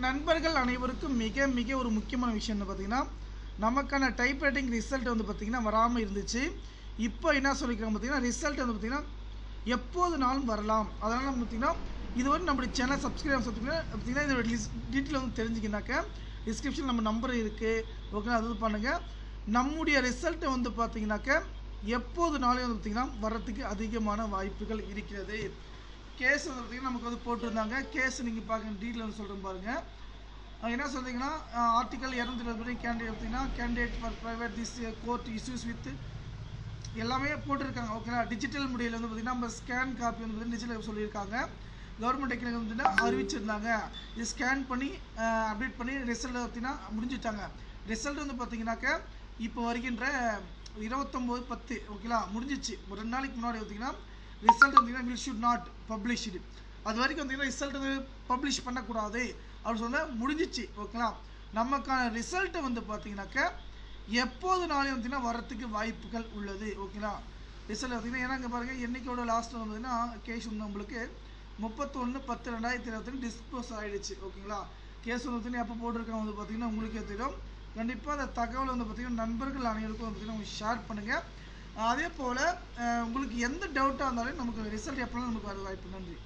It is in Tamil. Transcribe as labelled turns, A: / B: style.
A: நண்பர்கள் அனைவருக்கும் மிக மிக ஒரு முக்கியமான விஷயம் என்ன பார்த்தீங்கன்னா, நமக்கான டைப்ரைட்டிங் ரிசல்ட் வந்து பார்த்தீங்கன்னா வராமல் இருந்துச்சு. இப்போ என்ன சொல்லியிருக்காங்க பார்த்தீங்கன்னா, ரிசல்ட் வந்து பார்த்தீங்கன்னா எப்போதுனாலும் வரலாம். அதனால் பார்த்தீங்கன்னா இதுவரை நம்மளுடைய சேனல் சப்ஸ்கிரைப் பார்த்தீங்கன்னா இதோட டீட்டெயில் வந்து தெரிஞ்சுக்கினாக்க டிஸ்கிரிப்ஷன் நம்ம நம்பர் இருக்குது. ஓகே, அது பண்ணுங்கள். நம்முடைய ரிசல்ட்டை வந்து பார்த்தீங்கன்னாக்க எப்போதுனாலும் வந்து பார்த்தீங்கன்னா வர்றதுக்கு அதிகமான வாய்ப்புகள் இருக்கிறது. கேஸ் வந்து பார்த்தீங்கன்னா நமக்கு வந்து போட்டிருந்தாங்க. கேஸ் நீங்கள் பார்க்க டீட்டெயில் வந்து சொல்கிறேன் பாருங்கள். என்ன சொல்கிறீங்கன்னா, ஆர்டிகல் 220 கேண்டிடேட் பார்த்தீங்கன்னா candidate for private this court issues with எல்லாமே போட்டிருக்காங்க. ஓகேங்களா, டிஜிட்டல் முறையில் வந்து பார்த்திங்கன்னா நம்ம ஸ்கேன் காப்பி வந்து பார்த்திங்கன்னா டிஜிட்டல் சொல்லியிருக்காங்க. கவர்மெண்ட் எக்கனாமிக் வந்து அறிவிச்சிருந்தாங்க. இது ஸ்கேன் பண்ணி அப்டேட் பண்ணி ரிசல்ட் பார்த்திங்கன்னா முடிஞ்சிட்டாங்க. ரிசல்ட் வந்து பார்த்திங்கனாக்க இப்போ வருகின்ற 29/10 ஓகேங்களா முடிஞ்சிச்சு. ஒரு 2 நாளைக்கு முன்னாடி பார்த்திங்கன்னா ரிசல்ட் வந்தீங்கன்னா வில் ஷுட் நாட் பப்ளிஷ்டு. அது வரைக்கும் வந்தீங்கன்னா ரிசல்ட் வந்து பப்ளிஷ் பண்ணக்கூடாது அப்படின்னு சொல்ல முடிஞ்சிச்சு. ஓகேங்களா, நமக்கான ரிசல்ட்டை வந்து பார்த்தீங்கன்னாக்க எப்போதுனாலும் வந்தீங்கன்னா வரத்துக்கு வாய்ப்புகள் உள்ளது. ஓகேங்களா, ரிசல்ட் பார்த்தீங்கன்னா ஏன்னா இங்கே பாருங்கள் என்னைக்கோட லாஸ்ட்டில் வந்ததுன்னா கேஸ் வந்து நம்மளுக்கு 31/10/2022 டிஸ்போஸ் ஆகிடுச்சு. ஓகேங்களா, கேஸ் வந்து பார்த்தீங்கன்னா எப்போ போட்டிருக்காங்க வந்து பார்த்தீங்கன்னா உங்களுக்கே தெரியும். கண்டிப்பாக அந்த தகவல் வந்து பார்த்தீங்கன்னா நண்பர்கள் அனைவருக்கும் வந்து பார்த்தீங்கன்னா ஷேர் பண்ணுங்கள். அதே போல் உங்களுக்கு எந்த டவுட்டாக இருந்தாலும் நமக்கு ரிசல்ட் எப்போலாம் நமக்கு வர வாய்ப்பு. நன்றி.